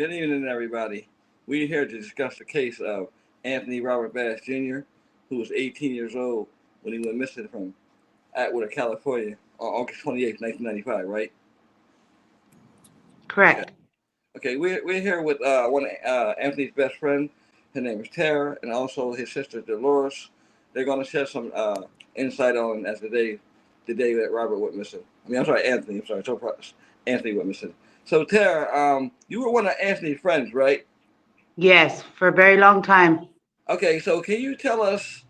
Good evening, everybody. We're here to discuss the case of Anthony Robert Bass Jr., who was 18 years old when he went missing from Atwater, California on August 28th, 1995, right? Okay. Correct. Okay, we're here with one of Anthony's best friend. Her name is Tara, and also his sister Dolores. They're going to shed some insight on as the day that Robert went missing. I mean, I'm sorry, Anthony. I'm sorry, Anthony went missing. So Tara, you were one of Anthony's friends, right? Yes, for a very long time. Okay, so can you tell us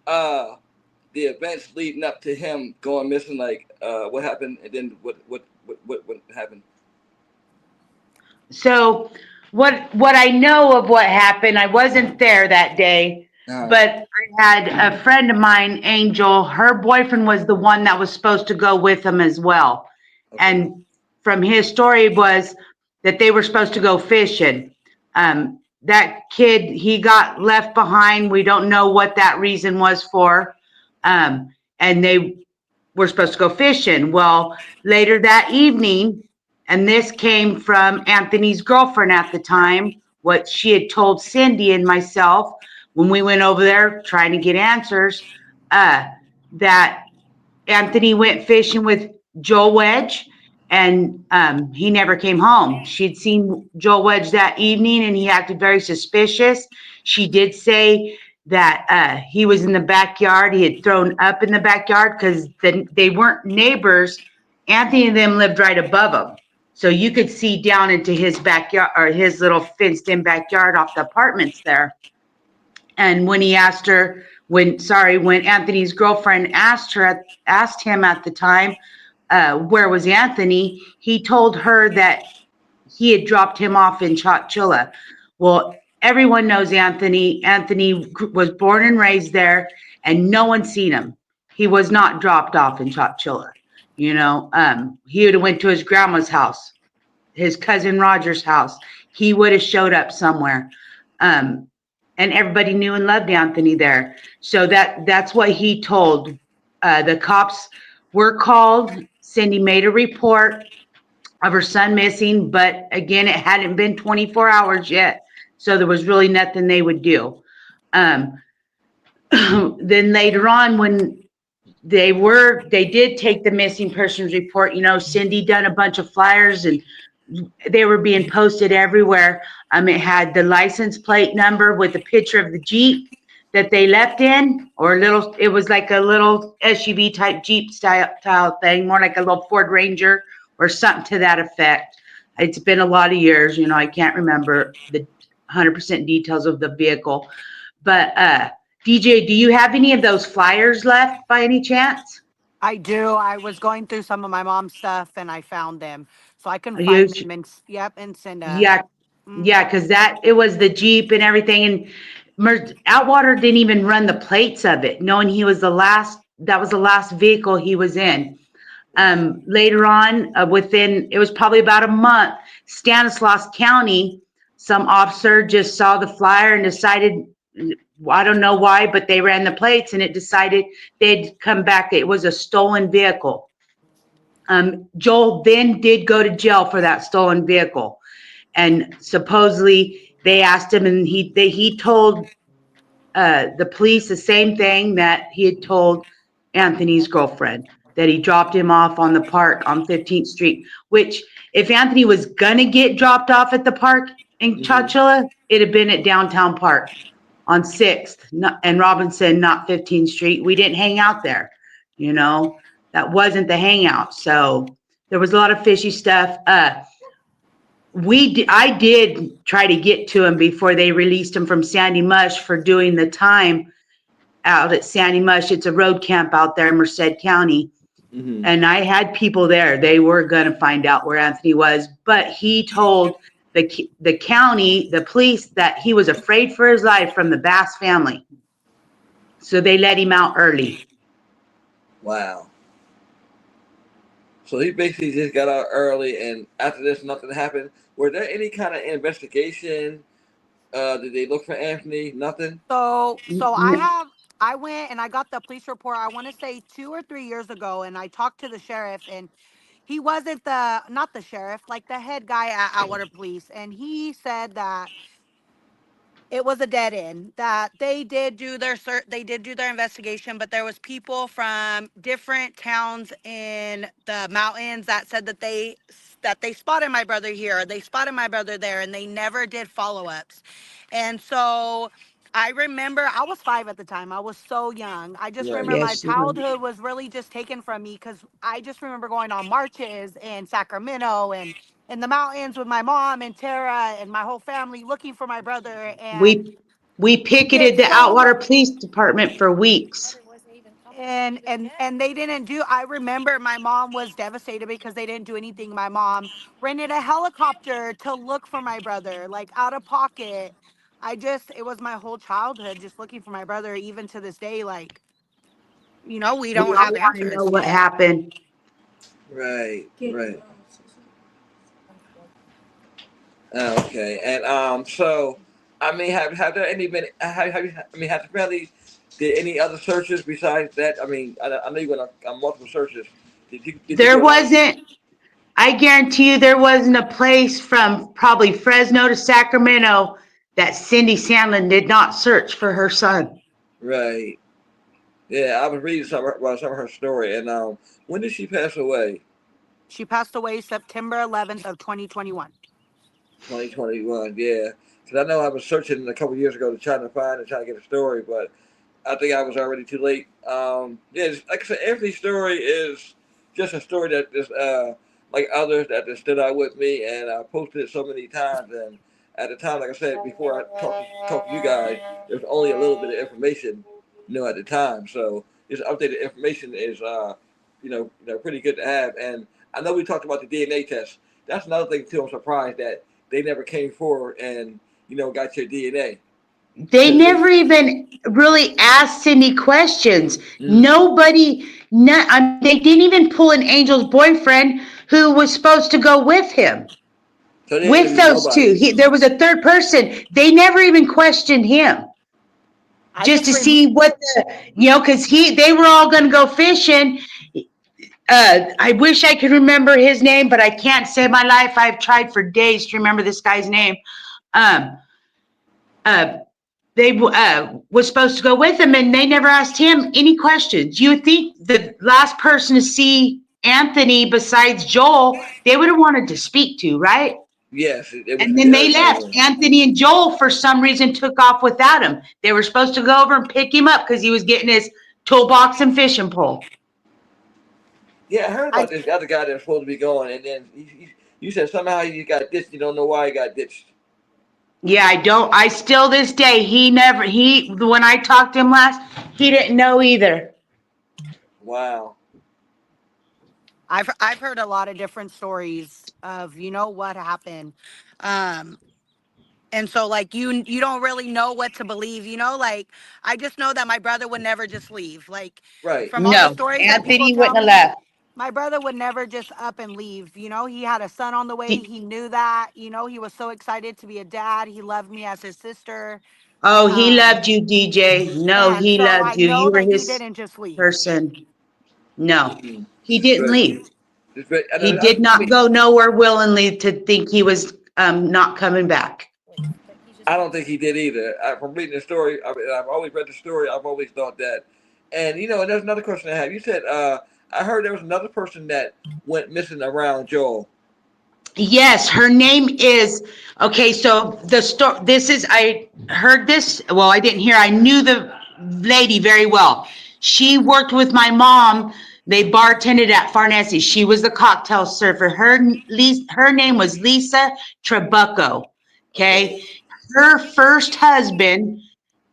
uh, the events leading up to him going missing, like what happened, and then what happened? So what I know of what happened, I wasn't there that day, Uh, but I had a friend of mine, Angel, her boyfriend was the one that was supposed to go with him as well. okay. And from his story was that they were supposed to go fishing. That kid, he got left behind. We don't know what that reason was for. And they were supposed to go fishing. Well, later that evening, and this came from Anthony's girlfriend at the time, what she had told Cindy and myself when we went over there trying to get answers, uh, that Anthony went fishing with Joel Wedge and he never came home. She'd seen Joel Wedge that evening and he acted very suspicious. She did say that he was in the backyard. He had thrown up in the backyard because they weren't neighbors. Anthony and them lived right above him. So you could see down into his backyard or his little fenced in backyard off the apartments there. And when he asked her, when Anthony's girlfriend asked him at the time, where was Anthony? He told her that he had dropped him off in Chowchilla. Well, everyone knows Anthony. Anthony was born and raised there, and no one seen him. He was not dropped off in Chowchilla. He would have went to his grandma's house, his cousin Roger's house. He would have showed up somewhere. Um, and everybody knew and loved Anthony there. So that's what he told. The cops were called. Cindy made a report of her son missing, but again, it hadn't been 24 hours yet, so there was really nothing they would do. Um, then later on, when they did take the missing persons report. Cindy done a bunch of flyers and they were being posted everywhere. It had the license plate number with a picture of the Jeep that they left in, or it was like a little SUV type Jeep style thing, more like a little Ford Ranger or something to that effect. It's been a lot of years, I can't remember the 100% details of the vehicle. But DJ, do you have any of those flyers left by any chance? I do. I was going through some of my mom's stuff and I found them. So I can You, find them and yep, and send yeah, mhm. yeah, because it was the Jeep and everything, and Outwater didn't even run the plates of it, knowing he was the last. That was the last vehicle he was in. Wow. Later on, within it was probably about a month, Stanislaus County, some officer just saw the flyer and decided, I don't know why, but they ran the plates and it decided they'd come back. It was a stolen vehicle. Joel then did go to jail for that stolen vehicle, and supposedly they asked him, and he told the police the same thing that he had told Anthony's girlfriend, that he dropped him off on the park on 15th Street, which if Anthony was going to get dropped off at the park in Hmm. Chowchilla, it'd have been at Downtown Park on 6th and Robinson, not 15th Street. We didn't hang out there, you know, that wasn't the hangout. So there was a lot of fishy stuff. I did try to get to him before they released him from Sandy Mush for doing the time out at Sandy Mush. It's a road camp out there in Merced County. Hmm. And I had people there. They were going to find out where Anthony was, but he told the county, the police, that he was afraid for his life from the Bass family. So they let him out early. Wow. So he basically just got out early, and after this, nothing happened. Were there any kind of investigation? Did they look for Anthony? Nothing. So I went and I got the police report. I want to say 2 or 3 years ago, and I talked to the sheriff, and he wasn't not the sheriff, like the head guy at Atwater Police, and he said that it was a dead end, that they did do their investigation, but there was people from different towns in the mountains that said that they spotted my brother here, or they spotted my brother there, and they never did follow-ups. And so I remember I was 5 at the time. I was so young. I just Right. remember my Yes, you were. childhood was really just taken from me, because I just remember going on marches in Sacramento and in the mountains with my mom and Tara and my whole family looking for my brother. And We we did picketed the so Atwater Police Department for weeks. and they didn't do. I remember my mom was devastated because they didn't do anything. My mom rented a helicopter to look for my brother, like out of pocket. It was my whole childhood just looking for my brother. Even to this day, like, we We don't all have want to know answers. what happened. Right. Right. Okay. And so I mean, have there any been have you, I mean, has the family did any other searches besides that? I mean, I know you went on multiple searches. Did you There do another? wasn't, I guarantee you, there wasn't a place from probably Fresno to Sacramento that Cindy Sandlin did not search for her son. Right. Yeah, I was reading some of her story, and when did she pass away? She passed away September 11th of 2021. 2021. Yeah, because I know I was searching a couple years ago to try to find and try to get a story, but I think I was already too late. Yeah, like I said, Anthony's story is just a story that is like others that just stood out with me, and I posted it so many times. And at the time, like I said before, I talked to you guys. There was only a little bit of information, at the time. So this updated information is, pretty good to have. And I know we talked about the DNA test. That's another thing too. I'm surprised that they never came forward and got your DNA. They never even really asked Cindy questions. Nobody, they didn't even pull an Angel's boyfriend who was supposed to go with him. So they With interviewed those two, nobody. there was a third person. They never even questioned him, I just just to rem- see what because they were all going to go fishing. I wish I could remember his name, but I can't save my life. I've tried for days to remember this guy's name. Um, uh, they was supposed to go with him, and they never asked him any questions. You would think the last person to see Anthony besides Joel, they would have wanted to speak to, right? Yes, it was And then they very left. unknown. Anthony and Joel, for some reason, took off without him. They were supposed to go over and pick him up because he was getting his toolbox and fishing pole. Yeah, I heard I about this other guy that was supposed to be going, and then you said somehow he got ditched. You don't know why he got ditched. Yeah, I still this day, when I talked to him last, he didn't know either. Wow. I've heard a lot of different stories of what happened. Um and so, like, you don't really know what to believe, like, I just know that my brother would never just leave. Like, Right. from all the No, stories that people Anthony tell wouldn't have me, left. my brother would never just up and leave. He had a son on the way. He, He knew that. He was so excited to be a dad. He loved me as his sister. he Um, loved you, DJ. No, and he so loved I you. know You were that he his didn't just leave. person. No, Mm-hmm. he didn't But leave. I He know. did not go nowhere willingly to think he was not coming back. I don't think he did either. From reading the story, I've always read the story. I've always thought that. And and there's another question I have. You said I heard there was another person that went missing around Joel. Yes, her name is, okay, so the story, I heard this, well, I didn't hear, I knew the lady very well. She worked with my mom. They bartended at Farnese. She was the cocktail server. Her name was Lisa Trabucco. Okay. Okay. Her first husband,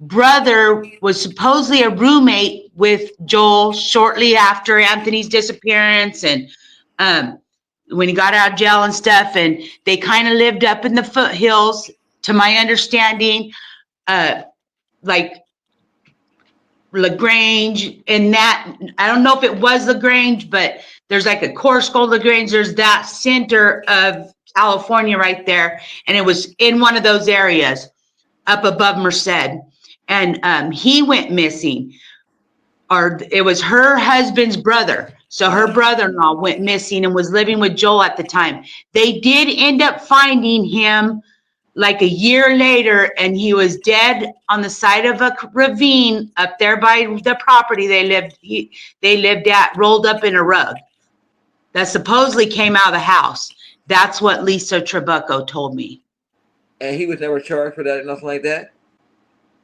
brother, was supposedly a roommate with Joel shortly after Anthony's disappearance, and when he got out of jail and stuff, and they kind of lived up in the foothills, to my understanding, like LaGrange, and that, I don't know if it was LaGrange, but there's like a Corsco LaGrange, there's that center of California right there, and it was in one of those areas up above Merced, and he went missing, or it was her husband's brother. So her brother-in-law went missing and was living with Joel at the time. They did end up finding him like a year later, and he was dead on the side of a ravine up there by the property they lived at, rolled up in a rug. That supposedly came out of the house. That's what Lisa Trabucco told me. And he was never charged for that or nothing like that?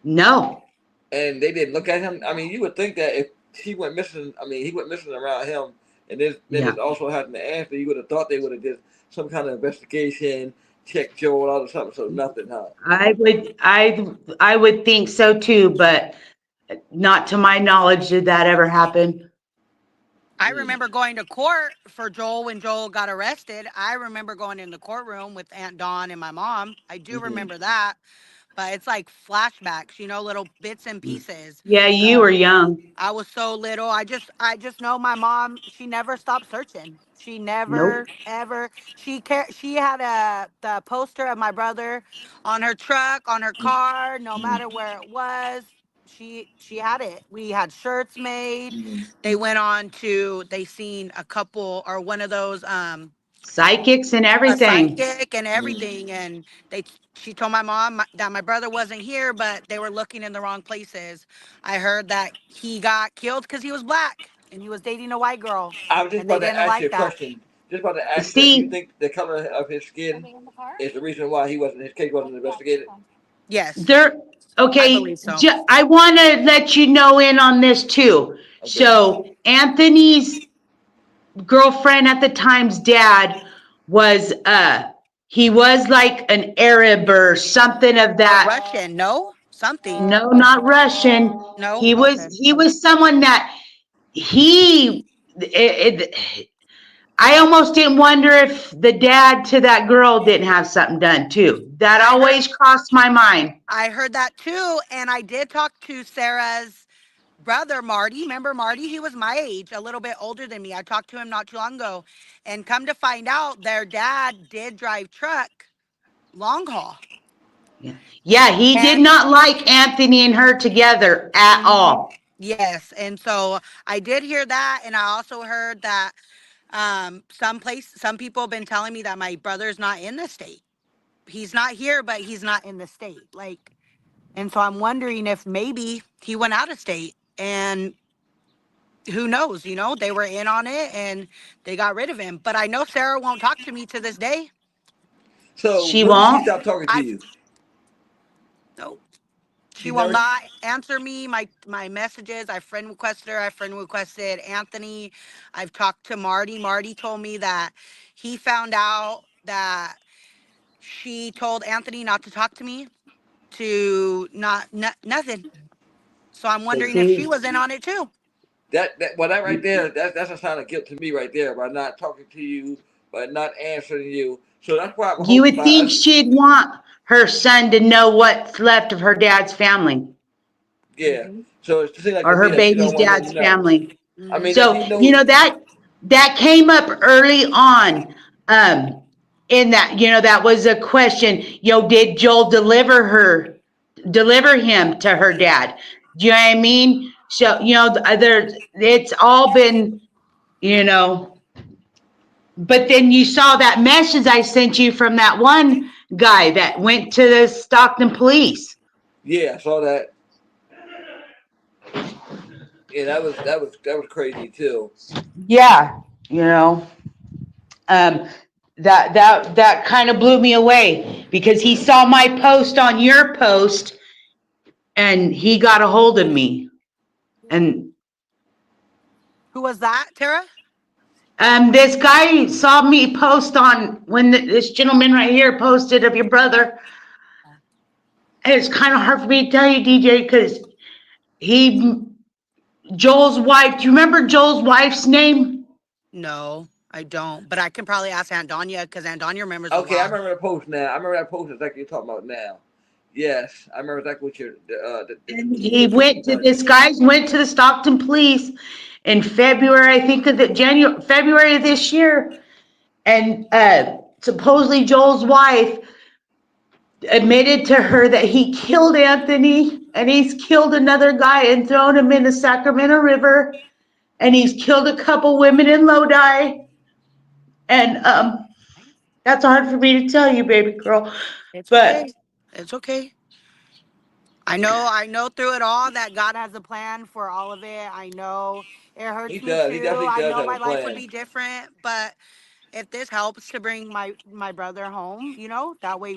No. And they didn't look at him? I mean, you would think that if he went missing, he went missing around him, and this also happened to Anthony, you would have thought they would have did some kind of investigation, checked Joel out or something, so nothing, huh? I would think so too, but not to my knowledge did that ever happen. I remember going to court for Joel when Joel got arrested. I remember going in the courtroom with Aunt Dawn and my mom. I do remember that, but it's like flashbacks, little bits and pieces. Yeah, you were young. I was so little. I just know my mom. She never stopped searching. She never Nope. ever. She had the poster of my brother on her truck, on her car, no matter where it was. She had it. We had shirts made. They seen a couple or one of those Psychics and a everything. psychic and everything, and she told my mom that my brother wasn't here, but they were looking in the wrong places. I heard that he got killed because he was black and he was dating a white girl, I was just and they about to didn't ask you like a that. question. Just about to ask you, do you See, think the color of his skin is the reason why his case wasn't investigated? Yes, there, I okay, believe so. I want to let you know in on this too. Okay. So Anthony's girlfriend at the time's dad was, he was like an Arab or something of Or that. Russian, no, something. No, not Russian. No, He okay. was someone that I almost didn't wonder if the dad to that girl didn't have something done too. That always crossed my mind. I heard that too, and I did talk to Sarah's brother, Marty. Remember Marty? He was my age, a little bit older than me. I talked to him not too long ago, and come to find out, their dad did drive truck long haul. Yeah, he did not like Anthony and her together at all. Yes, and so I did hear that, and I also heard that some people have been telling me that my brother's not in the state. He's not here, but he's not in the state. And so I'm wondering if maybe he went out of state, and who knows, they were in on it and they got rid of him. But I know Sarah won't talk to me to this day. So She when did won't? she stop talking to you? No, she She will never- not answer me, my messages. I friend requested her. I friend requested Anthony. I've talked to Marty. Marty told me that he found out that she told Anthony not to talk to me, to nothing. So I'm wondering if she was in on it too. That right there, that's a sign of guilt to me right there, by not talking to you, by not answering you. So that's why I'm You would hoping think she'd want her son to know what's left of her dad's family. Yeah. So it seems like Or to me her that she baby's don't want to let dad's you know. family. I mean, So, does he know? that came up early on, in that, that was a question, did Joel deliver him to her dad? Do you know what I mean? So, it's all been, but then you saw that message I sent you from that one guy that went to the Stockton police. Yeah, I saw that. Yeah, that was crazy too. Yeah, that kind of blew me away because he saw my post on your post and he got a hold of me. And Who was that, Tara? this guy saw me post on when this gentleman right here posted of your brother. And it's kind of hard for me to tell you, DJ, because Joel's wife, do you remember Joel's wife's name? No, I don't. But I can probably ask Aunt Donya because Aunt Donya remembers. Okay, I remember the post now. I remember that post exactly you're talking about now. Yes, I remember exactly what you're. He went to the Stockton police in February, I think February of this year, and supposedly Joel's wife admitted to her that he killed Anthony and he's killed another guy and thrown him in the Sacramento River, and he's killed a couple women in Lodi. And that's hard for me to tell you, baby girl. It's But okay. It's okay. I know through it all that God has a plan for all of it. I know it He hurts me does. He too. definitely I does know have a my life would plan. be different, but if this helps to bring my brother home, that way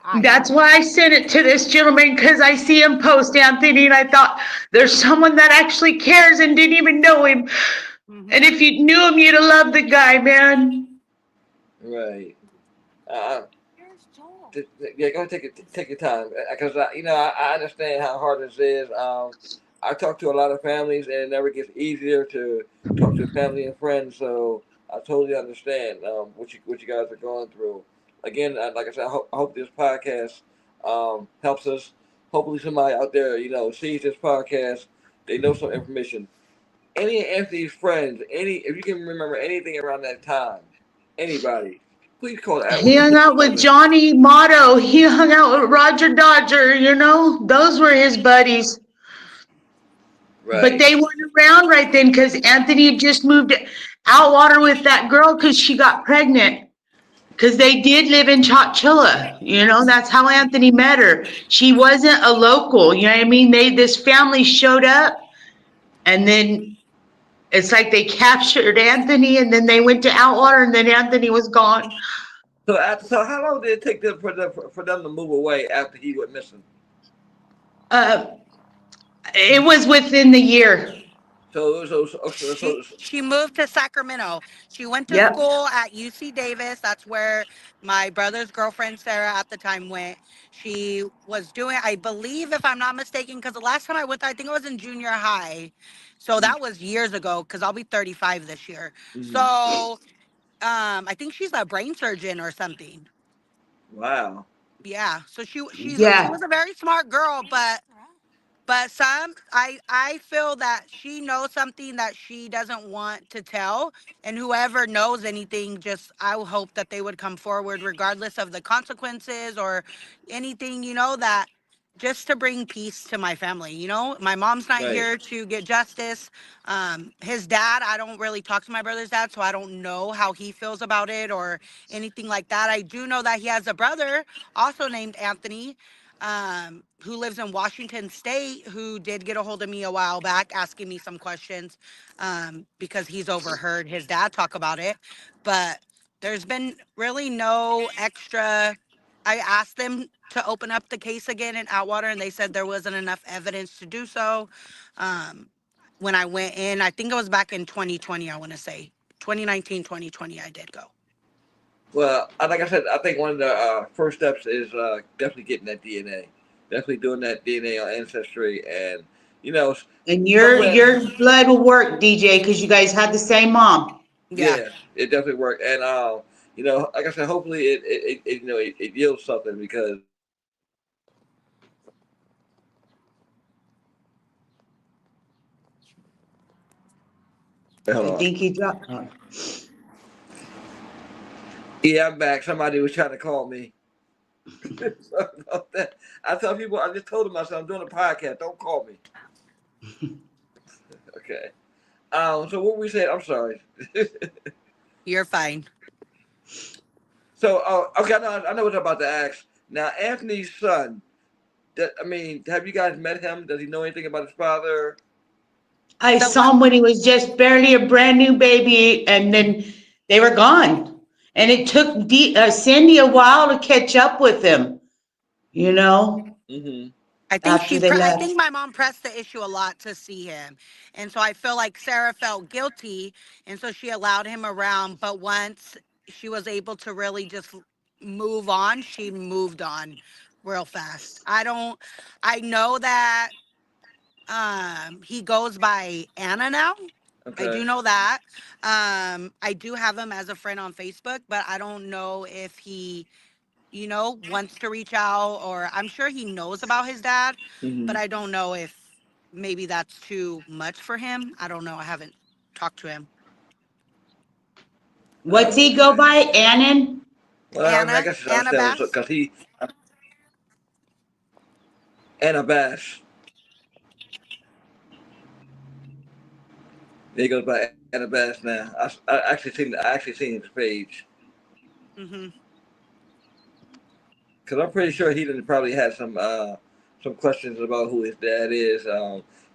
I that's have. why I sent it to this gentleman, because I see him post Anthony, and I thought there's someone that actually cares and didn't even know him. And Mhm. if you knew him, you'd have loved the guy, man. Right. Uh, yeah, go take your time, because I understand how hard this is. I talk to a lot of families, and it never gets easier to talk to family and friends. So I totally understand what you guys are going through. Again, like I said, I hope this podcast helps us. Hopefully, somebody out there sees this podcast. They know some information. Any of Anthony's friends, if you can remember anything around that time, anybody, please call the He Atwater hung Police out with Department. Johnny Motto. He hung out with Roger Dodger, those were his buddies. But Right. they weren't around right then because Anthony had just moved to Outwater with that girl because she got pregnant. Because they did live in Chowchilla, that's how Anthony met her. She wasn't a local, you know what I mean? This family showed up, and then it's like they captured Anthony, and then they went to Outwater, and then Anthony was gone. So how long did it take for them to move away after he went missing? Uh, it was within the year. She moved to Sacramento. She went to Yep. school at UC Davis. That's where my brother's girlfriend Sarah at the time went. She was doing, I believe, if I'm not mistaken, because the last time I went there, I think it was in junior high. So that was years ago. Because I'll be 35 this year. Mm-hmm. So I think she's a brain surgeon or something. Wow. Yeah. So she Yeah. was a very smart girl, but I feel that she knows something that she doesn't want to tell, and whoever knows anything, just I will hope that they would come forward regardless of the consequences or anything, that just to bring peace to my family. My mom's not Right. here to get justice. His dad, I don't really talk to my brother's dad, so I don't know how he feels about it or anything like that. I do know that he has a brother also named Anthony, who lives in Washington State, who did get a hold of me a while back asking me some questions, because he's overheard his dad talk about it. But there's been really no extra. I asked them to open up the case again in Atwater, and they said there wasn't enough evidence to do so. Um, when I went in, I think it was back in 2020, I want to say 2019, 2020, I did go. Well, like I said, I think one of the first steps is definitely getting that DNA. Definitely doing that DNA on ancestry, and you know, And some your blood will work, DJ, because you guys had the same mom. Yeah. yeah, it definitely worked. And like I said, hopefully it yields something because hold I on. think he dropped one. Yeah, I'm back. Somebody was trying to call me. Sorry about that. I tell people, I just told them I said I'm doing a podcast. Don't call me. Okay. So what we said, I'm sorry. You're fine. So, okay, I know what I'm about to ask. Now, Anthony's son. Have you guys met him? Does he know anything about his father? I The saw him when he was just barely a brand new baby, and then they were gone. And it took Cindy a while to catch up with him, you know, Mm-hmm. after they I left. think my mom pressed the issue a lot to see him. And so I feel like Sarah felt guilty, and so she allowed him around, but once she was able to really just move on, she moved on real fast. I know that he goes by Anna now. I Okay. do know that. I do have him as a friend on Facebook, but I don't know if he wants to reach out, or I'm sure he knows about his dad, Mm-hmm. but I don't know if maybe that's too much for him. I don't know. I haven't talked to him. What's he go Okay. by? Annan? Well, I Anna, guess it's Anna understandable Bass. because he and a bash. He goes by Annabeth now. I actually seen his page Mhm. because I'm pretty sure he didn't probably had some questions about who his dad is.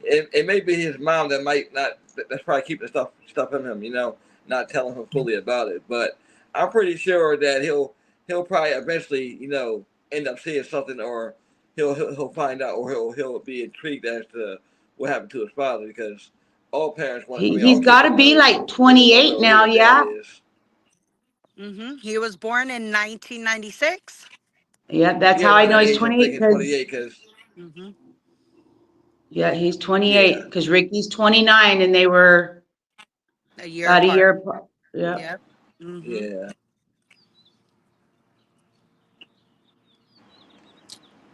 It may be his mom that might not. That's probably keeping stuff in him. Not telling him fully about it. But I'm pretty sure that he'll probably eventually end up seeing something, or he'll find out, or he'll be intrigued as to what happened to his father, because all parents want. I mean, all He's kids got want to to be know like who their mother 28 or who now. their dad Yeah. is. Mhm. He was born in 1996. Yeah. That's Yeah, how I around know that he's age, I'm 28 thinking because, 28, because Mhm. yeah, he's yeah, 28 because Ricky's 29 and they were A year about a apart. year apart. Yeah. Yep. Mhm. yeah.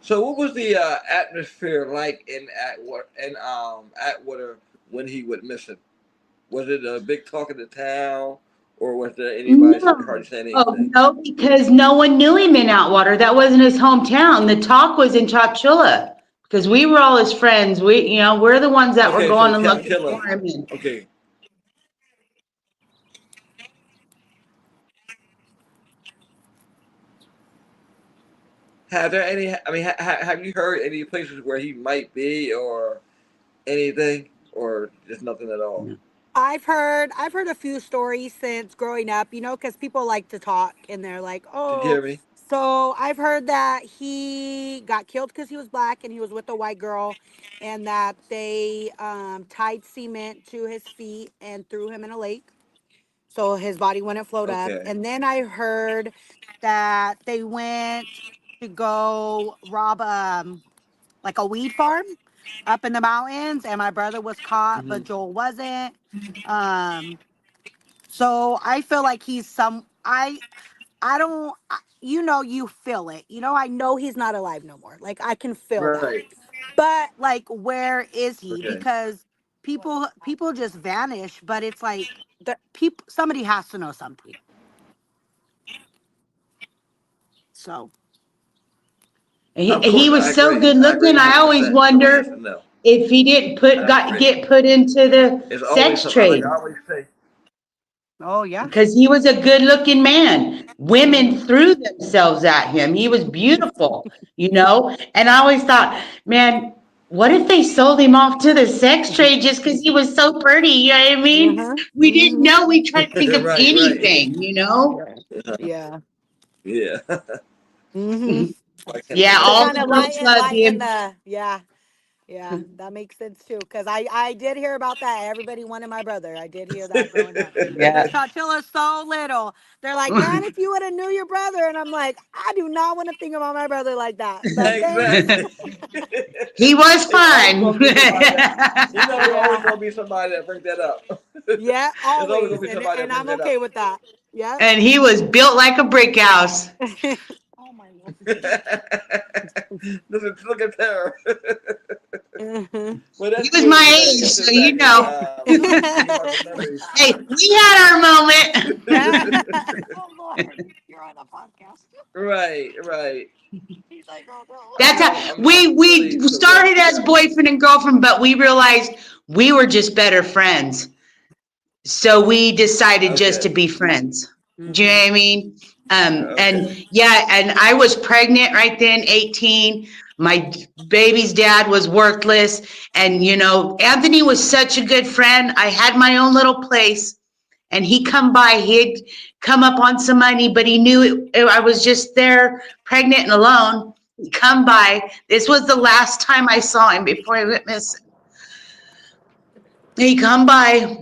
So, what was the atmosphere like Atwater when he went missing? Was it a big talk in the town, or was there anybody No. hardly saying Oh, anything? no, because no one knew him in Atwater. That wasn't his hometown. The talk was in Chowchilla because we were all his friends. We're the ones that were Okay, so going and looking Chowchilla. for him. And Okay, have there any? I mean, have you heard any places where he might be, or anything, or just nothing at all? I've heard a few stories since growing up, because people like to talk and they're like, Did you "Oh, hear me? so I've heard that he got killed because he was black and he was with a white girl, and that they tied cement to his feet and threw him in a lake so his body wouldn't float up." Okay, And then I heard that they went to go rob like a weed farm up in the mountains, and my brother was caught, hmm but Joel wasn't. Um, so I feel like he's some. I don't. You feel it. I know he's not alive no more. Like I can feel that. right. But like, where is he? Okay. Because people just vanish. But it's like the people. Somebody has to know something. So. Of he course, I was so agree. good I agree looking. I always 100%. Someone has to wonder know. if he didn't I agree. get put into the It's always sex something. Like I trade. always say. Oh yeah. Because he was a good looking man. Women Mhm. threw themselves at him. He was beautiful. And I always thought, man, what if they sold him off to the sex trade just because he was so pretty? You know what I mean? Mhm. We didn't Mhm. know. We tried to think of Right, right. anything. Yeah. Yeah. Yeah. Mhm. I can Yeah, To all imagine. kind the of girls lighten loved lighten him. the yeah. Yeah, that makes sense too. Cause I did hear about that. Everybody wanted my brother. I did hear that growing up. Yeah. Because Chachilla's so little. They're like, man, if you would have knew your brother. And I'm like, I do not want to think about my brother like that. But thanks. Exactly. He was It's always fun. gonna be somebody that it's always Yeah. gonna be somebody that brings that up. Yeah, It's always gonna always. be And somebody that and brings I'm that okay up. with that. Yep. And he was built like a brick house. Oh my lord. Look at her. Mhm. Well, He that's was good. my age, You so sit back and think about the memories. hey, we had our moment. Oh Lord, you're on a podcast. Right, right. He's like, oh That's how I'm we really so glad started you as guys. boyfriend and girlfriend, but we realized we were just better friends. So we decided just to Okay, be friends. Do you know no. what I mean? okay. And yeah, and I was pregnant right then, 18. My baby's dad was worthless. And Anthony was such a good friend. I had my own little place and he come by, he'd come up on some money, but he knew I was just there pregnant and alone. He'd come by. This was the last time I saw him before I went missing. He come by.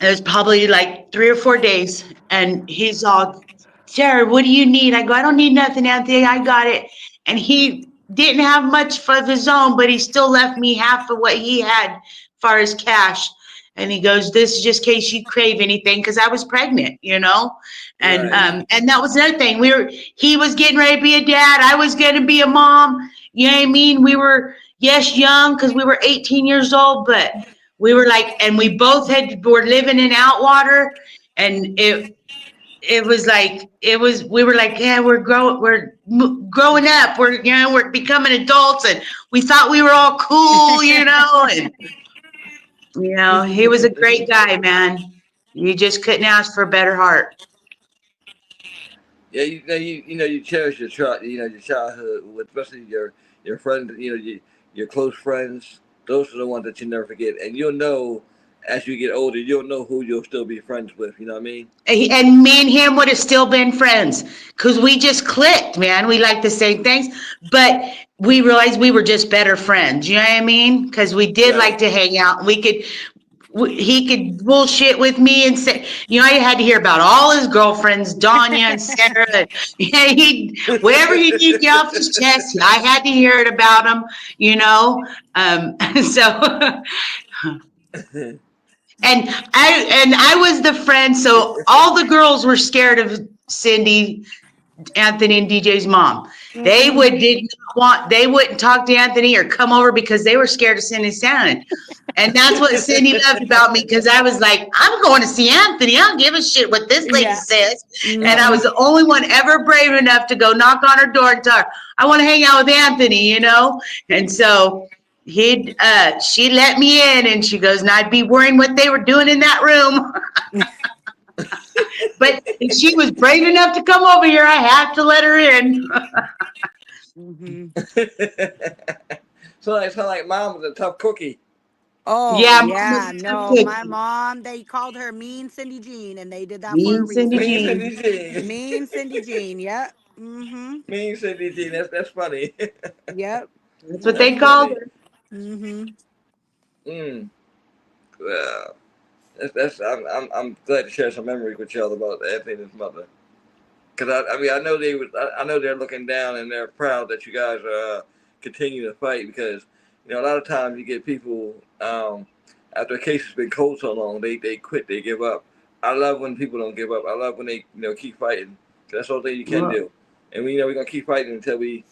It was probably like 3 or 4 days, and he's all, Sarah, what do you need? I go, I don't need nothing, Anthony. I got it. And he didn't have much for his own, but he still left me half of what he had as far as cash. And he goes, this is just in case you crave anything, because I was pregnant. And Right. and that was another thing. He was getting ready to be a dad. I was going to be a mom. You know what I mean? We were, yes, young because we were 18 years old, but we were like, and we both were living in Outwater, and it was like we were like, yeah, we're growing up, we're becoming adults, and we thought we were all cool, and You know, he was a great guy, man. You just couldn't ask for a better heart. Yeah, you cherish your child, your childhood, especially your friends, your close friends. Those are the ones that you never forget, and you'll know as you get older, you'll know who you'll still be friends with. You know what I mean? And me and him would have still been friends because we just clicked, man. We like the same things, but we realized we were just better friends. You know what I mean? Because we did like Right. to hang out. He could bullshit with me and say, you know, I had to hear about all his girlfriends, Danya and Sarah. And, yeah, whatever he needed to get off his chest, I had to hear it about him, you know. So and I was the friend, so all the girls were scared of Cindy, Anthony, and DJ's mom. They wouldn't talk to Anthony or come over because they were scared of Cindy Shannon. And that's what Cindy loved about me because I was like, I'm going to see Anthony. I don't give a shit what this lady Yeah. says. And I Mhm. was the only one ever brave enough to go knock on her door and tell her, I want to hang out with Anthony, you know? And so she let me in and she goes, and I'd be worrying what they were doing in that room. But if she was brave enough to come over here, I have to let her in. Mhm. So like mom was a tough cookie. Oh Yeah, mom was yeah, a tough no, my cookie. mom, they called her Mean Cindy Jean, and they did that for a Mean Cindy reason. Mean Cindy Jean. Jean. Mean Cindy Jean. Yep. Mhm. Mean Cindy Jean. That's funny. Yep. That's what That's they Mhm. called funny. her. Mhm. Mm. Well, I'm glad to share some memories with y'all about Anthony and his mother. Because I mean, I know they're looking down and they're proud that you guys are continuing to fight because a lot of times you get people after a case has been cold so long they quit, they give up. I love when people don't give up. I love when they keep fighting. 'Cause that's the only thing you can Well, do. And we're gonna keep fighting until we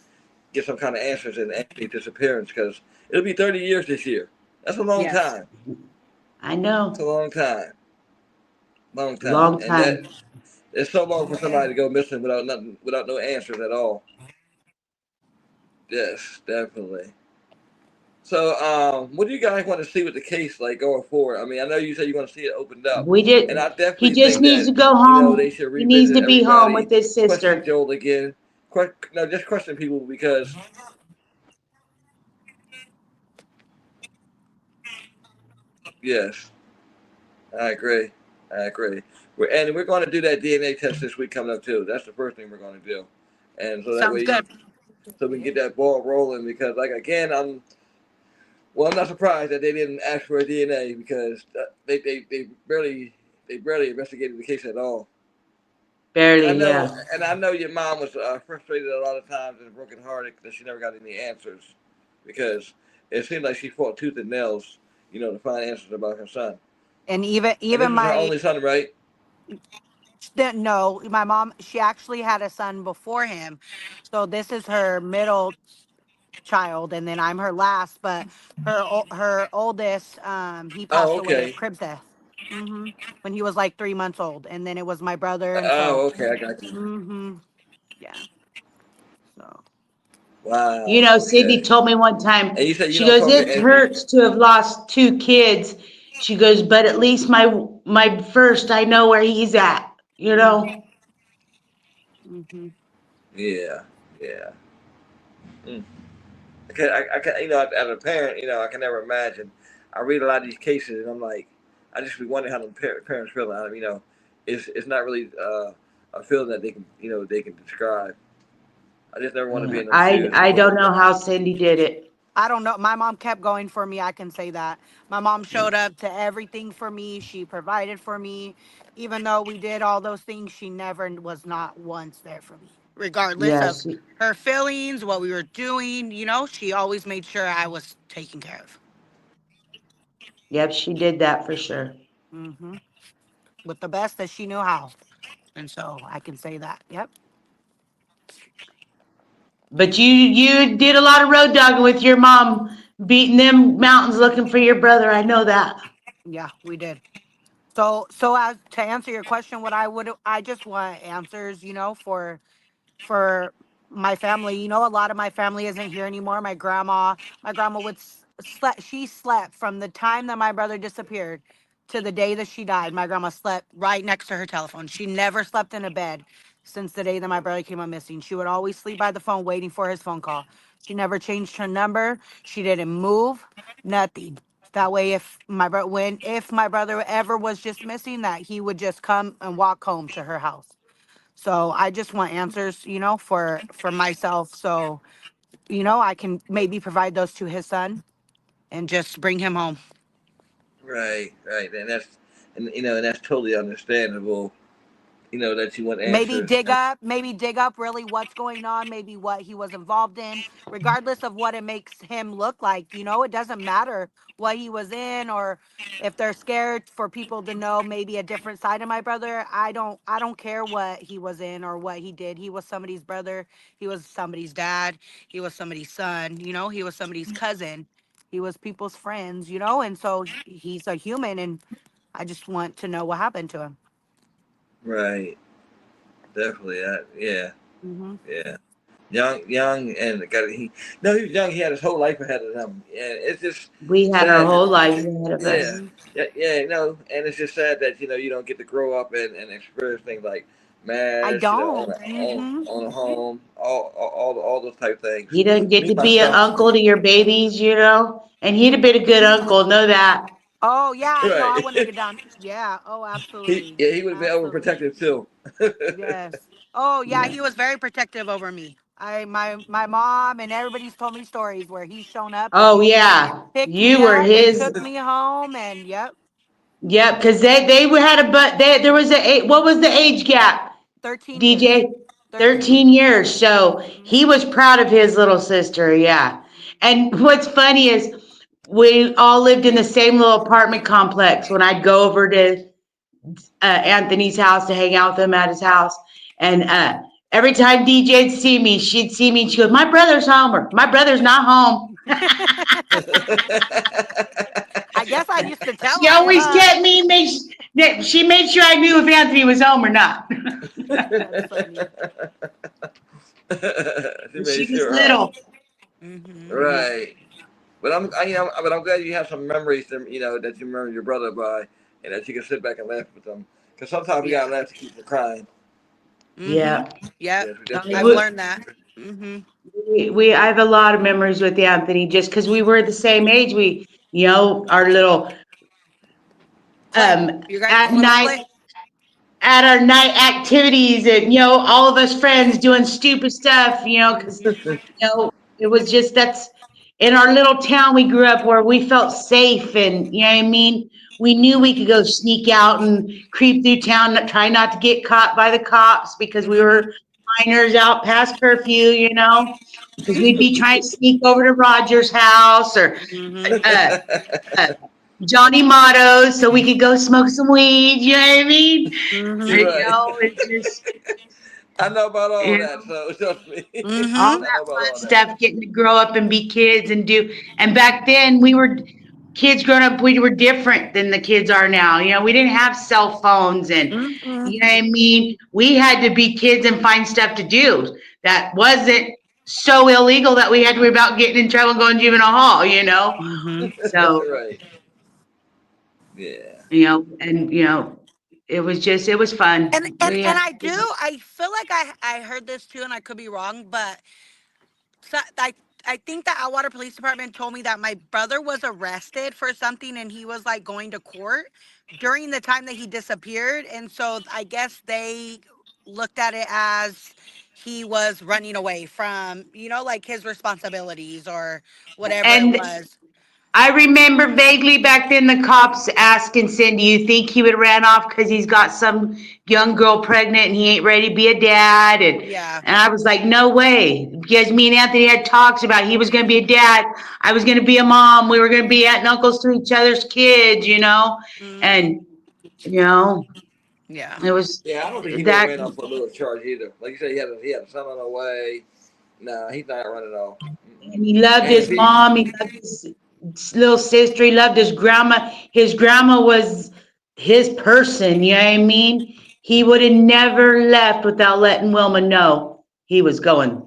get some kind of answers in Anthony's disappearance because it'll be 30 years this year. That's a long Yes. time. I It's know. a long time, Long and that time. it's so long for somebody to go missing without nothing, without no answers at all. Yes, definitely. So, what do you guys want to see with the case like going forward? I mean, I know you said you want to see it opened up, We and I did. He definitely just think needs that to go they home. should He needs revisit to be home everybody, with his question sister. Joel again, no, just question people because yes, I agree, I agree. We're going to do that DNA test this week coming up too. That's the first thing we're going to do, and so that Sounds way, good. so we can get that ball rolling because like again, I'm not surprised that they didn't ask for a DNA because they barely investigated the case at all. And Barely, yeah. I know your mom was frustrated a lot of times and brokenhearted because she never got any answers because it seemed like she fought tooth and nails, to find answers about her son. And even And even this was her my only son, right? no, my mom, she actually had a son before him. So this is her middle child, and then I'm her last, but her oldest, he Oh, passed away of okay. crib death. Mhm. When he was like 3 months old, and then it was my brother, and so Oh, okay. I got you. mhm. Yeah. So You Wow. know, Cindy Okay. told me one time, And you said you she don't goes, talk to it Anthony. hurts to have lost two kids. She goes, but at least my first, I know where he's at, you mhm. know? Mhm. Yeah. Yeah. Mm. I can, as a parent, I can never imagine. I read a lot of these cases, and I'm like, I just be wondering how the parents feel. It's not really a feeling that they can, they can describe. I just never want to be Yeah. in them I shoes. I don't know how Cindy did it. I don't know. My mom kept going for me. I can say that. My mom showed up to everything for me. She provided for me. Even though we did all those things, she never was not once there for me. Regardless of Yes. her feelings, what we were doing, she always made sure I was taken care of. Yep, she did that for sure. Hmm. With the best that she knew how. And so I can say that. Yep. But you did a lot of road dogging with your mom, beating them mountains looking for your brother. I know that. Yeah, we did. So as to answer your question, I just want answers, for my family. A lot of my family isn't here anymore. My grandma would slept from the time that my brother disappeared to the day that she died. My grandma slept right next to her telephone. She never slept in a bed since the day that my brother came up missing. She would always sleep by the phone waiting for his phone call. She never changed her number. She didn't move, nothing. That way, if my brother ever was just missing, that he would just come and walk home to her house. So I just want answers, for myself. So, I can maybe provide those to his son and just bring him home. Right, right, and that's totally understandable. That you want Maybe answers. dig up really what's going on, maybe what he was involved in, regardless of what it makes him look like. It doesn't matter what he was in, or if they're scared for people to know maybe a different side of my brother. I don't care what he was in or what he did. He was somebody's brother, he was somebody's dad, he was somebody's son, he was somebody's cousin, he was people's friends, and so he's a human, and I just want to know what happened to him. Right, definitely. Yeah, Hmm. yeah. Young, and got he. No, he was young. He had his whole life ahead of him, and it's just We had our sad whole that. lives ahead of Yeah, us. Hmm. yeah. And it's just sad that you don't get to grow up and experience things like I marriage, don't. own Hmm. own a home, all those type things. He doesn't get Me to be an myself, uncle to your babies, and he'd have been a good uncle, know that. Oh yeah, no, I right? wouldn't have get down. Yeah. Oh, absolutely, he would have been absolutely. overprotective too. Yes. Oh yeah, Yeah. he was very protective over me. My mom and everybody's told me stories where he's shown up Oh and yeah, picked you me were up and his. took me home, and yep, Yep, because they had a but there was what was the age gap, 13 years. DJ? 13. 13 years. So Hmm. he was proud of his little sister. Yeah. And what's funny is we all lived in the same little apartment complex. When I'd go over to Anthony's house to hang out with him at his house, and every time DJ'd see me, she'd see me and she goes, "My brother's home," or "My brother's not home." I guess I used to tell She her, always huh? kept me she made sure I knew if Anthony was home or not. That's funny. She made She was sure, huh? little. Hmm. Yeah. Right. But I'm glad you have some memories that you remember your brother by, and that you can sit back and laugh with them. Because sometimes we Yeah. gotta laugh to keep from crying. Hmm. Yeah. Yep. Yes, we I definitely mean, I've gotta. learned that. Hmm. I have a lot of memories with Anthony just because we were the same age. Our little Play. You guys' at little night play. at our night activities, and all of us friends doing stupid stuff, because Hmm. it was just that's in our little town we grew up where we felt safe, and you know what I mean. We knew we could go sneak out and creep through town, try not to get caught by the cops because we Hmm. were minors out past curfew, because we'd be trying to sneak over to Roger's house or Hmm. uh, uh, Johnny Motto's so we could go smoke some weed. You know what I mean? Hmm. Right. It's just I know about all you that, so trust me. all Hmm. I know that about fun all that. stuff, getting to grow up and be kids and do. And back then, we were kids growing up. We were different than the kids are now. We didn't have cell phones, and Hmm. you know what I mean. We had to be kids and find stuff to do that wasn't so illegal that we had to worry about getting in trouble and going to juvenile hall. Hmm. So Right. Yeah. it was it was And fun. and and I feel like I heard this too, and I could be wrong, but so I think the Atwater Police Department told me that my brother was arrested for something, and he was like going to court during the time that he disappeared, and so I guess they looked at it as he was running away from like his responsibilities or whatever it And was. I remember vaguely back then the cops asking Cindy, "You think he would have ran off because he's got some young girl pregnant and he ain't ready to be a dad?" Yeah. And I was like, "No way," because me and Anthony had talks about he was going to be a dad, I was going to be a mom, we were going to be aunt and uncles to each other's kids. Hmm. And you know, Yeah. it was Yeah, I don't think he would have that. ran off for a little charge either. Like you said, he had a son on the way. Nah, he's not running off. Mm-mm. And he loved And his if he, mom. He loved his little sister. He loved his grandma. His grandma was his person. You know what I mean? He would have never left without letting Wilma know he was going.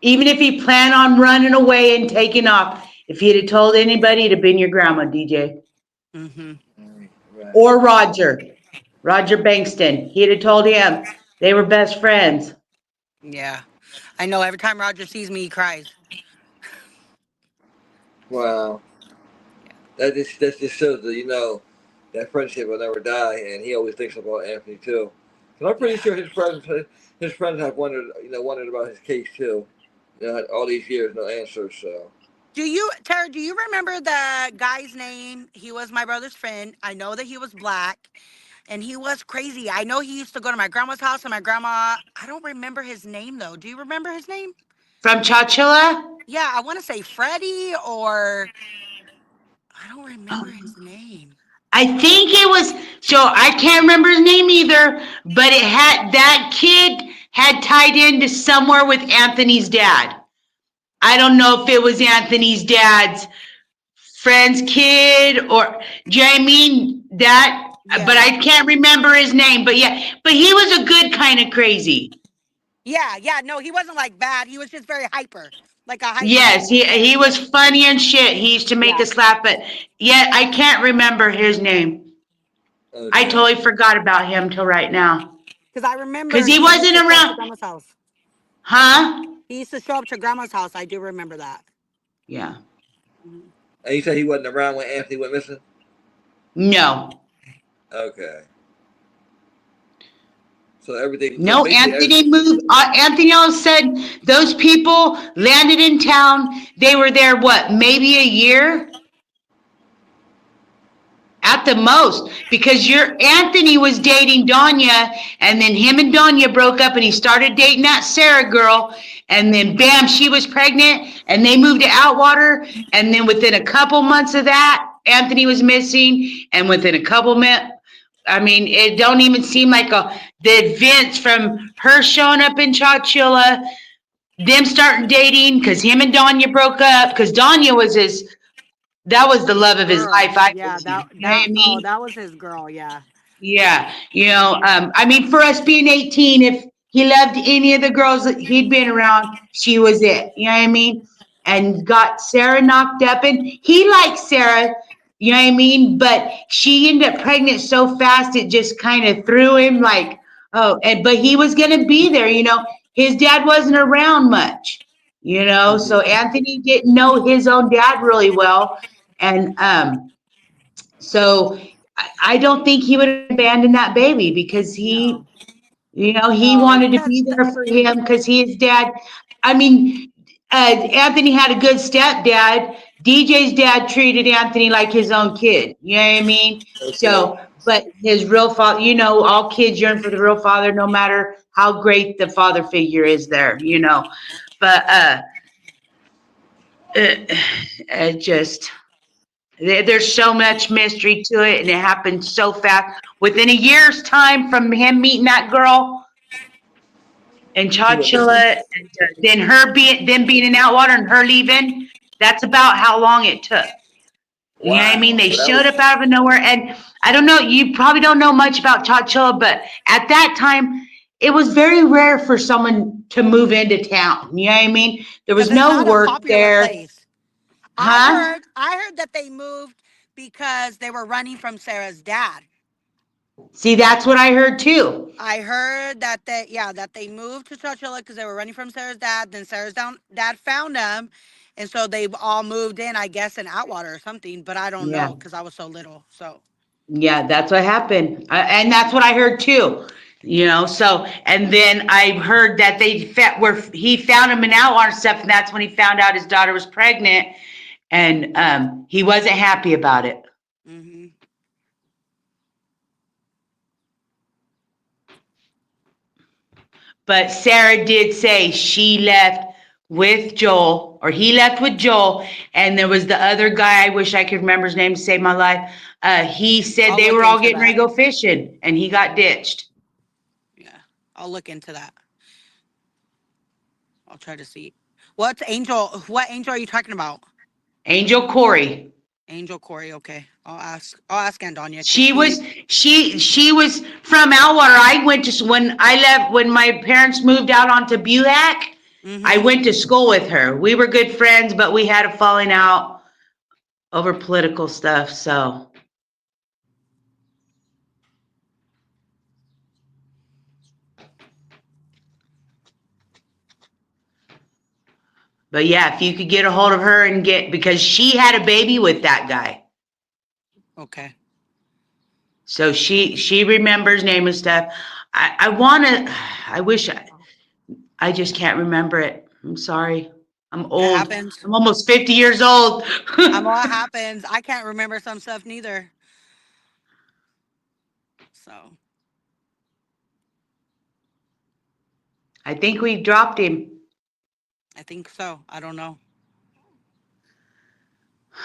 Even if he planned on running away and taking off, If he'd have told anybody, it'd have been your grandma, DJ. Mm-hmm. Right. Or Roger Bankston. He'd have told him. They were best friends. Yeah. I know every time Roger sees me, he cries. Wow. That just shows that that friendship will never die, and he always thinks about Anthony too. Because I'm pretty Yeah. sure his friends have wondered about his case too. All these years, no answers. So Tara, do you remember the guy's name? He was my brother's friend. I know that he was black and he was crazy. I know he used to go to my grandma's house and my grandma, I don't remember his name though. Do you remember his name? From Chowchilla? Yeah, I want to say Freddie or I don't remember his name. I think it was, so I can't remember his name either, but that kid had tied into somewhere with Anthony's dad. I don't know if it was Anthony's dad's friend's kid or, do you know what I mean? But Yeah. I can't remember his name, but yeah, but he was a good kind of crazy. Yeah. No, he wasn't like bad. He was just very hyper, like a hyper Yes, he kid. was funny and shit. He used to make Yeah. us laugh, but yet I can't remember his name. I okay. totally forgot about him till right now. Because I Because remember he he used wasn't to show up to around. grandma's house. Huh? He used to show up to grandma's house. I do remember that. Yeah. Mhm. And you said he wasn't around when Anthony went missing. No. Okay. So everything. So No, basically, Anthony moved. Anthony all said those people landed in town. They were there, what, maybe a year? At the most, because your Anthony was dating Danya, and then him and Danya broke up, and he started dating that Sarah girl, and then bam, she was pregnant, and they moved to Atwater, and then within a couple months of that, Anthony was missing, and within a couple minutes, I mean, it don't even seem like the events from her showing up in Chowchilla, them starting dating, because him and Danya broke up, because Danya was that was the love of his life, Girl. I Yeah, believe. You know what I oh, mean? that was his girl. Yeah. Yeah, I mean, for us being 18, if he loved any of the girls that he'd been around, she was it. You know what I mean? And got Sarah knocked up, and he liked Sarah. You know what I mean? But she ended up pregnant so fast, it just kind of threw him like, oh, but he was gonna be there. His dad wasn't around much. So Mhm. Anthony didn't know his own dad really well, and so I don't think he would abandon that baby because No. he No. wanted to be there for him because his dad, I mean, Anthony had a good stepdad. DJ's dad treated Anthony like his own kid. You know what I mean? Okay. So, but his real father, all kids yearn for the real father, no matter how great the father figure is there. But it just, there's so much mystery to it, and it happened so fast. Within a year's time from him meeting that girl in He went missing. Chowchilla, and then them being in Atwater and her leaving, that's about how long it took. You know what I mean? Wow. They So that showed was. up out of nowhere, and I don't know, you probably don't know much about Chowchilla, but at that time, it was very rare for someone to move into town. You know what I mean? There was Because it's no not a work popular there. place. Huh? I heard that they moved because they were running from Sarah's dad. See, that's what I heard too. I heard that they moved to Chowchilla because they were running from Sarah's dad. Then dad found them, and so they all moved in, I guess, in Atwater or something. But I don't Yeah. know because I was so little. So Yeah, that's what happened. And that's what I heard too. So, and then I heard that where he found him in Outlaw and stuff, and that's when he found out his daughter was pregnant, and he wasn't happy about it. hmm But Sarah did say she left with Joel, or he left with Joel, and there was the other guy, I wish I could remember his name to save my life. He said I'll they look were all into getting ready that. to go fishing, and he got ditched. Yeah, I'll look into that. I'll try to see. What's Angel? What Angel are you talking about? Angel Corey. Angel Corey. Okay, I'll ask. I'll ask Andonia because She was she was from Atwater. I went to when I left when my parents moved out onto Buhack. I Mm-hmm. went to school with her. We were good friends, but we had a falling out. over political stuff. So, but yeah, if you could get a hold of her and because she had a baby with that guy. Okay. So she remembers name and stuff. I wish I just can't remember it. I'm sorry. I'm It old. happens. I'm almost 50 years old. I'm all it happens. I can't remember some stuff neither. So I think we dropped him. I think so. I don't know.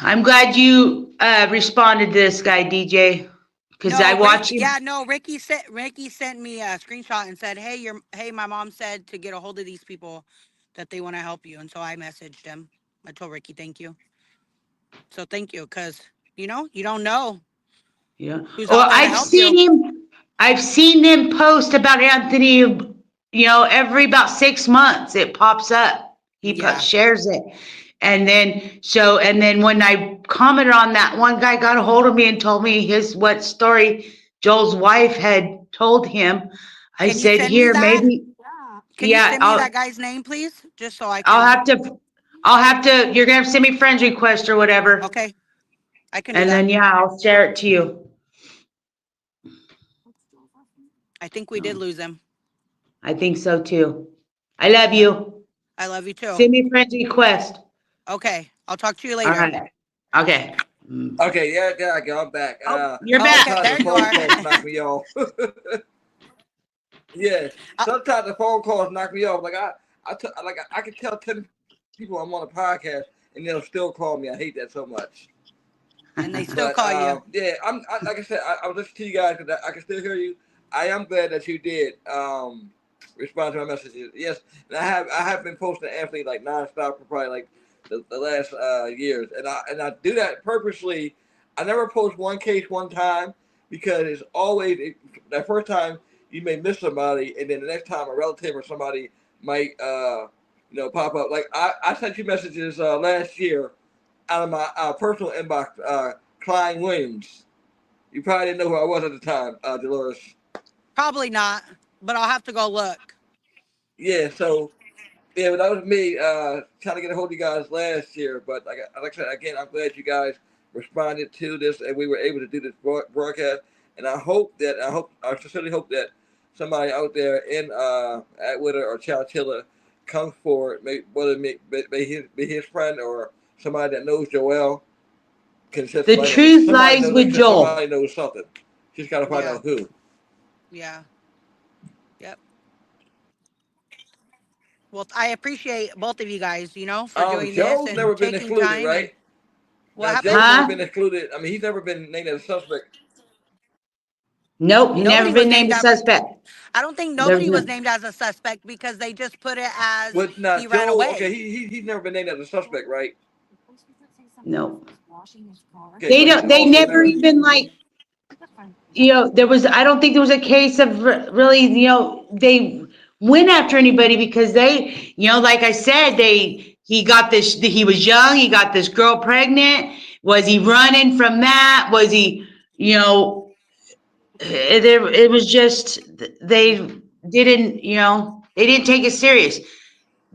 I'm glad you responded to this guy, DJ, because I No, watch him. Yeah, no. Ricky sent me a screenshot and said, "Hey, my mom said to get a hold of these people, that they want to help you." And so I messaged him. I told Ricky, "Thank you." So thank you, because you don't know Yeah. who's Well, out there to help you. I've seen them post about Anthony, every about 6 months it pops up. He Yeah. shares it. And then when I commented on that, one guy got a hold of me and told me what story Joel's wife had told him. I Can you said, send me here, that? maybe, Can you yeah, send me that guy's name, please? Just so I I'll can. have to, you're gonna have to send me friends request or whatever. Okay, I can do And that. then, yeah, I'll share it to you. I think we did lose him. I think so too. I love you. I love you too. Send me a friend request. Okay, I'll talk to you All later. right. Okay. Okay, yeah, I'm back. Oh, you're Oh, back. okay, Sometimes there the you phone are. calls knock me off. Yeah, sometimes the phone calls knock me off. Like I can tell 10 people I'm on a podcast and they'll still call me. I hate that so much. And they still But call you. yeah, like I said, I was listening to you guys because I can still hear you. I am glad that you did respond to my messages. Yes, and I have been posting Anthony like nonstop for probably like the last years, and I do that purposely. I never post one case one time because it's always that first time you may miss somebody, and then the next time a relative or somebody might pop up. Like I sent you messages last year out of my personal inbox, Klein Williams. You probably didn't know who I was at the time, Dolores. Probably not, but I'll have to go look. Yeah, so yeah, but that was me trying to get a hold of you guys last year. But like I said, again, I'm glad you guys responded to this and we were able to do this broadcast. And I sincerely hope that somebody out there in Atwater or Chowchilla comes forward, whether it be his friend or somebody that knows Joel. Can shed The some light on this. truth lies with Joel. Somebody knows something. Just got to find Yeah. out who. Yeah. Yep. Well, I appreciate both of you guys, for doing this Joe's never and been taking excluded, time. And right? what Now happened? Joe's never Huh? been excluded. I mean, he's never been named as a suspect. Nope, he never Nobody was been named named a as. suspect. I don't think There's nobody was no, named as a suspect because they just put it as But not he ran Joe. Okay, away. he's never been named as a suspect, right? nope. Okay, so he's They also never never. even I don't think there was a case of really, they went after anybody because like I said, he was young, he got this girl pregnant. Was he running from that? Was he, it was just, they didn't take it serious.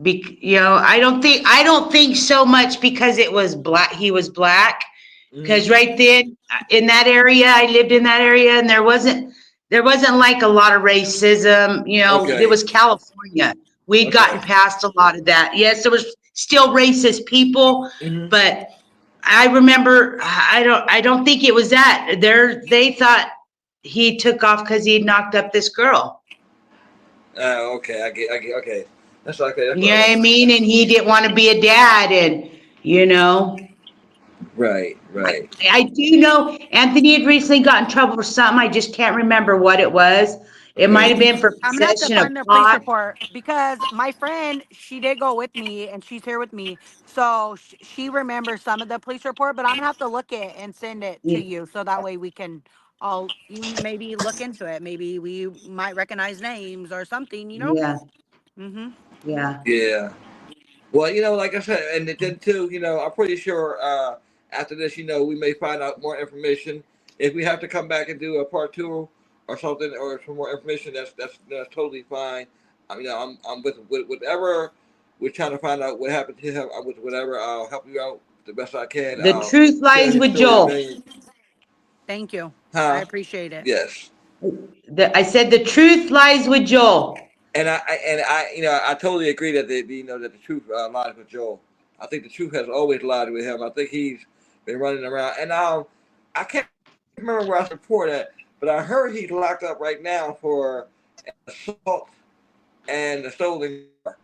I don't think so much because it was black, he was black. Mm-hmm. Because right then in that area, I lived in that area, and there wasn't like a lot of racism. It Okay. was California. We'd Okay. gotten past a lot of that. Yes, there was still racist people, Mm-hmm. but I remember I don't think it was that. They thought he took off because he had knocked up this girl. Okay. I get. Okay. That's okay. That's You what I know what I want. mean? And he didn't want to be a dad, and you know. Right. Right. I do know Anthony had recently got in trouble for something. I just can't remember what it was. It might Okay. have been for I'm gonna have to possession of find the police pot. report because my friend, she did go with me and she's here with me, so she remembers some of the police report. But I'm gonna have to look it and send it to Yeah, you so that way we can all you maybe look into it. Maybe we might recognize names or something. yeah, Mm-hmm. yeah. Yeah. Well, like I said, and then too, I'm pretty sure after this, we may find out more information. If we have to come back and do a part 2 or something, or some more information, that's totally fine. I'm with whatever we're trying to find out what happened to him. I'm with whatever. I'll help you out the best I can. The I'll truth share lies his with story. Joel. Thank you. I Huh? appreciate it. Yes. I said the truth lies with Joel. And I totally agree that that the truth lies with Joel. I think the truth has always lied with him. I think he's been running around, and I can't remember where I reported that, but I heard he's locked up right now for assault and a stolen car.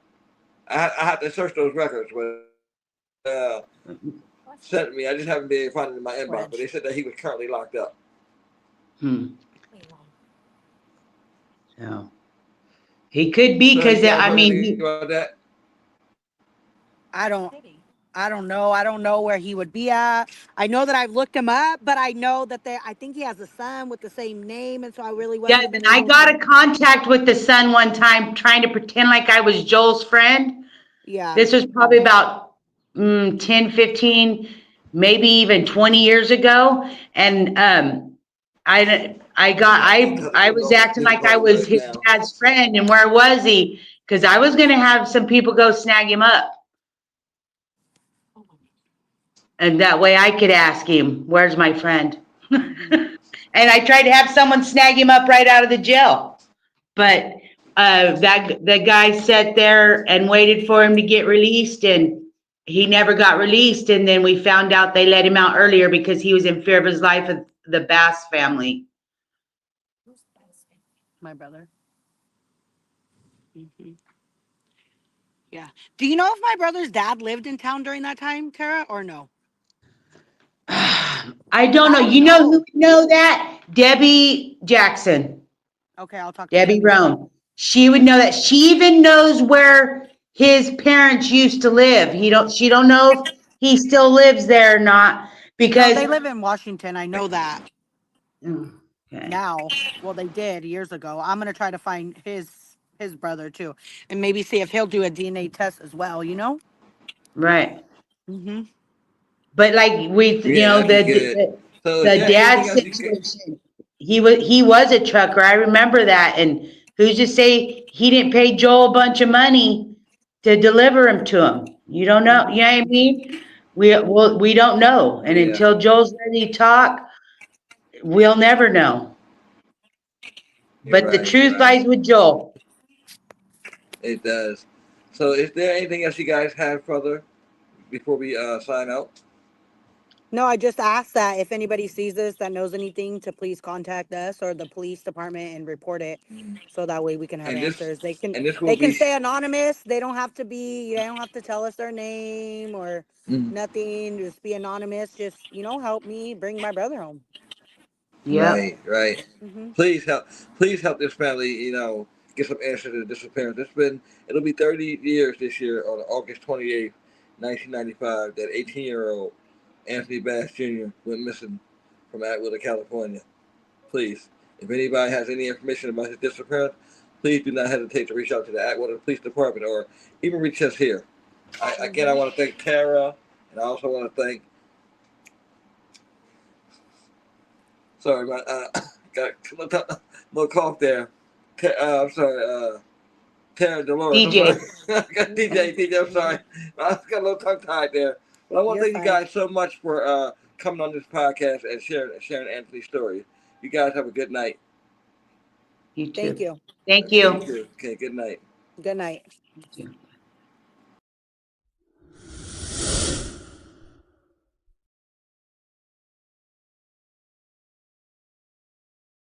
I have to search those records, but sent me. I just haven't been able to find it in my inbox, but they said that he was currently locked up. So he could be, because about that? I don't know. I don't know where he would be at. I know that I've looked him up, but I know that I think he has a son with the same name, and so I really wasn't been I able got to. a contact with the son one time, trying to pretend like I was Joel's friend. Yeah. This was probably about 10, 15, maybe even 20 years ago. And I was acting like I was his dad's friend. And where was he? Because I was going to have some people go snag him up. And that way I could ask him, where's my friend? And I tried to have someone snag him up right out of the jail. But the guy sat there and waited for him to get released, and he never got released. And then we found out they let him out earlier because he was in fear of his life of the Bass family. My brother. Yeah. Do you know if my brother's dad lived in town during that time, Tara, or no? I don't know. You know who would know that? Debbie Jackson. Okay, I'll talk to Debbie Debbie. Roan. She would know that. She even knows where his parents used to live. She don't know if he still lives there or not, because No, they live in Washington. I know that. Okay. Now. Well, they did years ago. I'm gonna try to find his brother too, and maybe see if he'll do a DNA test as well. Right. Mm-hmm. But like That'd be good. So is the there dad anything else you can? situation, he was a trucker. I remember that. And who's to say he didn't pay Joel a bunch of money to deliver him to him? You don't know. You know what I mean? We don't know. And Yeah. until Joel's ready to talk, we'll never know. But the truth lies with Joel. It does. So is there anything else you guys have further before we sign out? No, I just asked that if anybody sees this that knows anything to please contact us or the police department and report it, so that way we can have And this answers. They can and this will be stay anonymous. They don't have to tell us their name or nothing. Just be anonymous. Just help me bring my brother home. Yeah. Right. Mm-hmm. Please help this family, get some answers to the disappearance. It'll be 30 years this year on August 28th, 1995, that 18-year-old Anthony Bass Jr. went missing from Atwater, California. Please, if anybody has any information about his disappearance, please do not hesitate to reach out to the Atwater Police Department or even reach us here. I want to thank Tara, and I also want to thank. Sorry, got a little cough there. I'm sorry, Tara Dolores. DJ. I got DJ. I'm sorry, I got a little tongue tied there. But I want to thank you guys so much for coming on this podcast and sharing Anthony's story. You guys have a good night. You too. Thank you. Thank you. Okay, good night. Good night. Thank you.